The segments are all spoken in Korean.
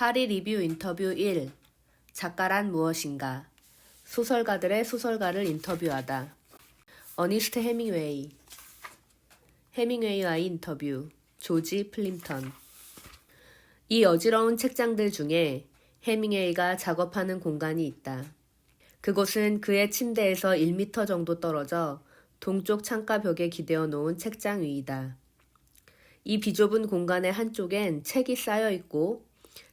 파리 리뷰 인터뷰 1. 작가란 무엇인가? 소설가들의 소설가를 인터뷰하다. 어니스트 해밍웨이. 해밍웨이와의 인터뷰. 조지 플림턴. 이 어지러운 책장들 중에 해밍웨이가 작업하는 공간이 있다. 그곳은 그의 침대에서 1m 정도 떨어져 동쪽 창가 벽에 기대어 놓은 책장 위이다. 이 비좁은 공간의 한쪽엔 책이 쌓여 있고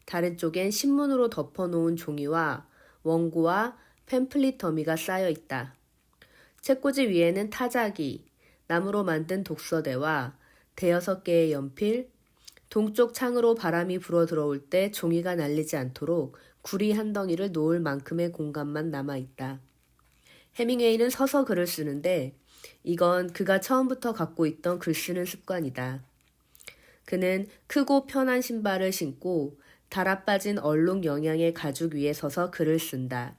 다른 쪽엔 신문으로 덮어놓은 종이와 원고와 팸플릿 더미가 쌓여 있다. 책꽂이 위에는 타자기, 나무로 만든 독서대와 대여섯 개의 연필, 동쪽 창으로 바람이 불어 들어올 때 종이가 날리지 않도록 구리 한 덩이를 놓을 만큼의 공간만 남아있다. 해밍웨이는 서서 글을 쓰는데 이건 그가 처음부터 갖고 있던 글 쓰는 습관이다. 그는 크고 편한 신발을 신고 달아빠진 얼룩 영양의 가죽 위에 서서 글을 쓴다.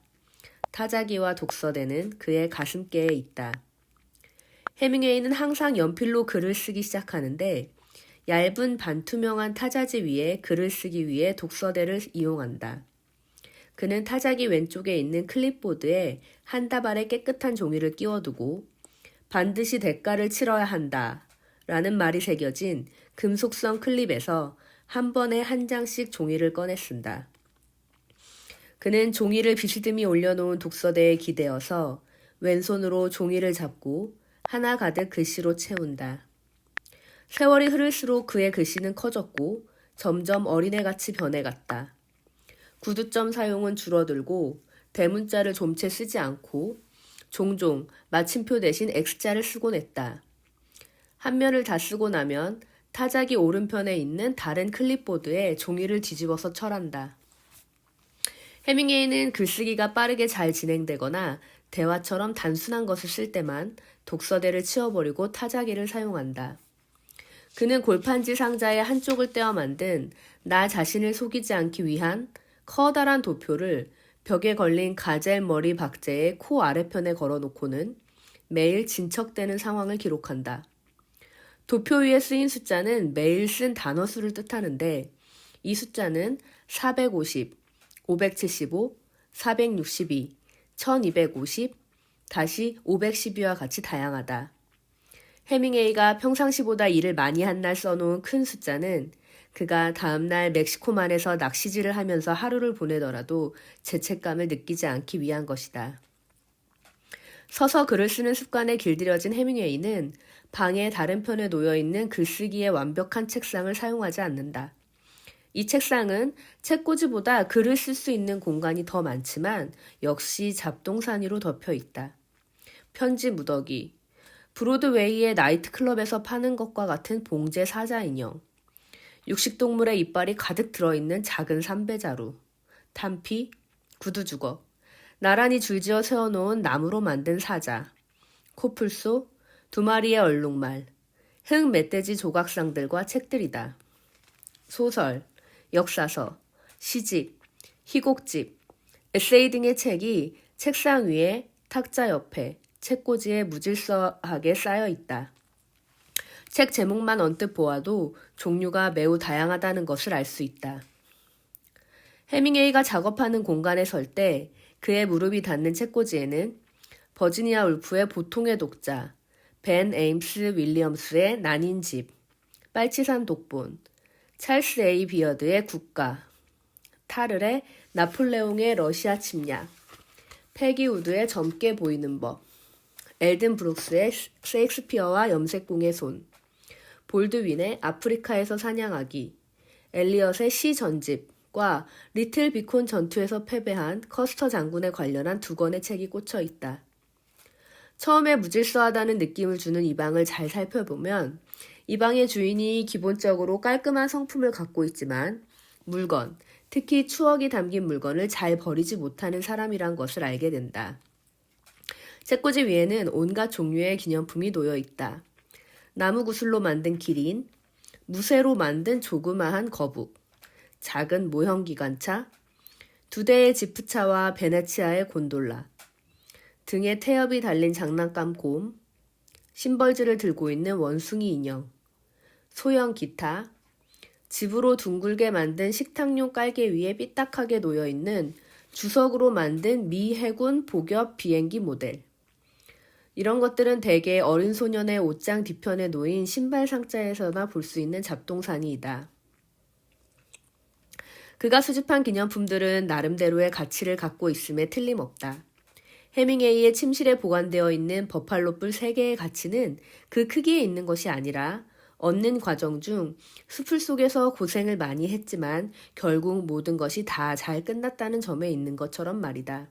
타자기와 독서대는 그의 가슴께에 있다. 해밍웨이는 항상 연필로 글을 쓰기 시작하는데 얇은 반투명한 타자지 위에 글을 쓰기 위해 독서대를 이용한다. 그는 타자기 왼쪽에 있는 클립보드에 한 다발의 깨끗한 종이를 끼워두고 반드시 대가를 치러야 한다 라는 말이 새겨진 금속성 클립에서 한 번에 한 장씩 종이를 꺼내 쓴다. 그는 종이를 비스듬히 올려놓은 독서대에 기대어서 왼손으로 종이를 잡고 하나 가득 글씨로 채운다. 세월이 흐를수록 그의 글씨는 커졌고 점점 어린애같이 변해갔다. 구두점 사용은 줄어들고 대문자를 좀채 쓰지 않고 종종 마침표 대신 X자를 쓰곤 했다. 한 면을 다 쓰고 나면 타자기 오른편에 있는 다른 클립보드에 종이를 뒤집어서 철한다. 해밍웨이는 글쓰기가 빠르게 잘 진행되거나 대화처럼 단순한 것을 쓸 때만 독서대를 치워버리고 타자기를 사용한다. 그는 골판지 상자의 한쪽을 떼어 만든 나 자신을 속이지 않기 위한 커다란 도표를 벽에 걸린 가젤 머리 박제의 코 아래편에 걸어놓고는 매일 진척되는 상황을 기록한다. 도표 위에 쓰인 숫자는 매일 쓴 단어 수를 뜻하는데 이 숫자는 450, 575, 462, 1250, 다시 512와 같이 다양하다. 해밍웨이가 평상시보다 일을 많이 한 날 써놓은 큰 숫자는 그가 다음날 멕시코만에서 낚시질을 하면서 하루를 보내더라도 죄책감을 느끼지 않기 위한 것이다. 서서 글을 쓰는 습관에 길들여진 해밍웨이는 방의 다른 편에 놓여있는 글쓰기에 완벽한 책상을 사용하지 않는다. 이 책상은 책꽂이보다 글을 쓸 수 있는 공간이 더 많지만 역시 잡동사니로 덮여 있다. 편지 무더기, 브로드웨이의 나이트클럽에서 파는 것과 같은 봉제 사자 인형, 육식동물의 이빨이 가득 들어있는 작은 삼배자루, 탄피, 구두주걱, 나란히 줄지어 세워놓은 나무로 만든 사자, 코풀소, 2마리의 얼룩말, 흙 멧돼지 조각상들과 책들이다. 소설, 역사서, 시집, 희곡집, 에세이 등의 책이 책상 위에 탁자 옆에 책꽂이에 무질서하게 쌓여 있다. 책 제목만 언뜻 보아도 종류가 매우 다양하다는 것을 알 수 있다. 해밍웨이가 작업하는 공간에 설 때 그의 무릎이 닿는 책꽂이에는 버지니아 울프의 보통의 독자, 벤 에임스 윌리엄스의 난인 집, 빨치산 독본, 찰스 A. 비어드의 국가, 타르의 나폴레옹의 러시아 침략, 패기 우드의 젊게 보이는 법, 엘든 브룩스의 셰익스피어와 염색공의 손, 볼드윈의 아프리카에서 사냥하기, 엘리엇의 시 전집과 리틀 비콘 전투에서 패배한 커스터 장군에 관련한 2권의 책이 꽂혀 있다. 처음에 무질서하다는 느낌을 주는 이 방을 잘 살펴보면 이 방의 주인이 기본적으로 깔끔한 성품을 갖고 있지만 물건, 특히 추억이 담긴 물건을 잘 버리지 못하는 사람이란 것을 알게 된다. 책꽂이 위에는 온갖 종류의 기념품이 놓여 있다. 나무 구슬로 만든 기린, 무쇠로 만든 조그마한 거북, 작은 모형 기관차, 2대의 지프차와 베네치아의 곤돌라, 등에 태엽이 달린 장난감 곰, 심벌즈를 들고 있는 원숭이 인형, 소형 기타, 집으로 둥글게 만든 식탁용 깔개 위에 삐딱하게 놓여있는 주석으로 만든 미 해군 복엽 비행기 모델. 이런 것들은 대개 어린 소년의 옷장 뒤편에 놓인 신발 상자에서나 볼 수 있는 잡동사니이다. 그가 수집한 기념품들은 나름대로의 가치를 갖고 있음에 틀림없다. 해밍웨이의 침실에 보관되어 있는 버팔로 뿔 3개의 가치는 그 크기에 있는 것이 아니라 얻는 과정 중 수풀 속에서 고생을 많이 했지만 결국 모든 것이 다 잘 끝났다는 점에 있는 것처럼 말이다.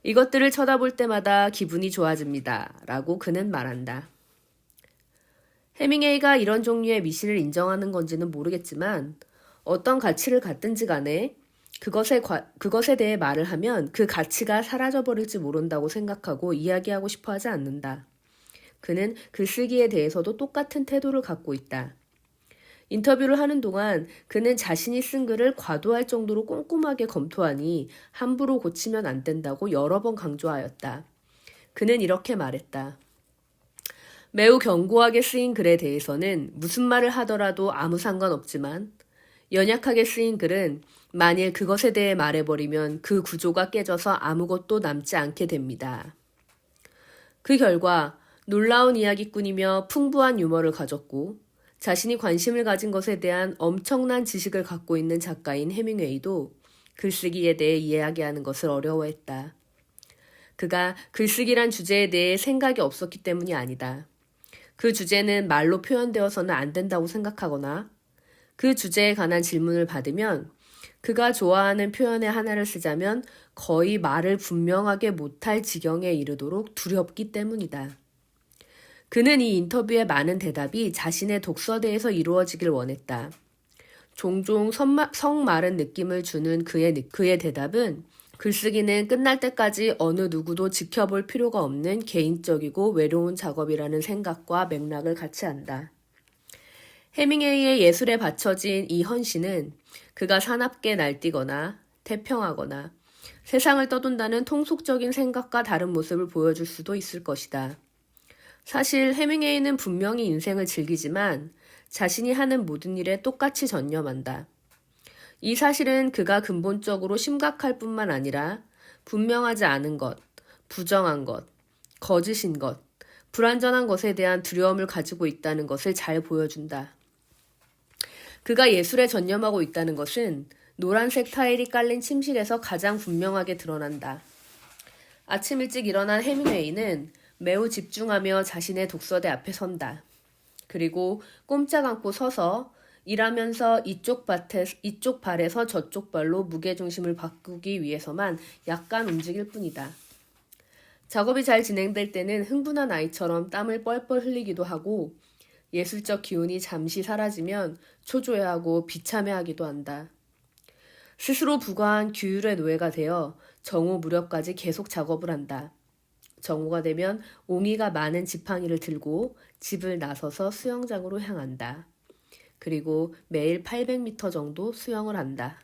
이것들을 쳐다볼 때마다 기분이 좋아집니다. 라고 그는 말한다. 해밍웨이가 이런 종류의 미신을 인정하는 건지는 모르겠지만 어떤 가치를 갖든지 간에 그것에 대해 말을 하면 그 가치가 사라져버릴지 모른다고 생각하고 이야기하고 싶어 하지 않는다. 그는 글쓰기에 대해서도 똑같은 태도를 갖고 있다. 인터뷰를 하는 동안 그는 자신이 쓴 글을 과도할 정도로 꼼꼼하게 검토하니 함부로 고치면 안 된다고 여러 번 강조하였다. 그는 이렇게 말했다. 매우 견고하게 쓰인 글에 대해서는 무슨 말을 하더라도 아무 상관없지만 연약하게 쓰인 글은 만일 그것에 대해 말해버리면 그 구조가 깨져서 아무것도 남지 않게 됩니다. 그 결과 놀라운 이야기꾼이며 풍부한 유머를 가졌고 자신이 관심을 가진 것에 대한 엄청난 지식을 갖고 있는 작가인 해밍웨이도 글쓰기에 대해 이야기하는 것을 어려워했다. 그가 글쓰기란 주제에 대해 생각이 없었기 때문이 아니다. 그 주제는 말로 표현되어서는 안 된다고 생각하거나 그 주제에 관한 질문을 받으면 그가 좋아하는 표현의 하나를 쓰자면 거의 말을 분명하게 못할 지경에 이르도록 두렵기 때문이다. 그는 이 인터뷰의 많은 대답이 자신의 독서대에서 이루어지길 원했다. 종종 성마른 느낌을 주는 그의 대답은 글쓰기는 끝날 때까지 어느 누구도 지켜볼 필요가 없는 개인적이고 외로운 작업이라는 생각과 맥락을 같이 한다. 해밍웨이의 예술에 바쳐진 이 헌신은 그가 사납게 날뛰거나 태평하거나 세상을 떠돈다는 통속적인 생각과 다른 모습을 보여줄 수도 있을 것이다. 사실 해밍웨이는 분명히 인생을 즐기지만 자신이 하는 모든 일에 똑같이 전념한다. 이 사실은 그가 근본적으로 심각할 뿐만 아니라 분명하지 않은 것, 부정한 것, 거짓인 것, 불완전한 것에 대한 두려움을 가지고 있다는 것을 잘 보여준다. 그가 예술에 전념하고 있다는 것은 노란색 타일이 깔린 침실에서 가장 분명하게 드러난다. 아침 일찍 일어난 해밍웨이는 매우 집중하며 자신의 독서대 앞에 선다. 그리고 꼼짝 않고 서서 일하면서 이쪽 발에서 저쪽 발로 무게중심을 바꾸기 위해서만 약간 움직일 뿐이다. 작업이 잘 진행될 때는 흥분한 아이처럼 땀을 뻘뻘 흘리기도 하고 예술적 기운이 잠시 사라지면 초조해하고 비참해하기도 한다. 스스로 부과한 규율의 노예가 되어 정오 무렵까지 계속 작업을 한다. 정오가 되면 옹이가 많은 지팡이를 들고 집을 나서서 수영장으로 향한다. 그리고 매일 800m 정도 수영을 한다.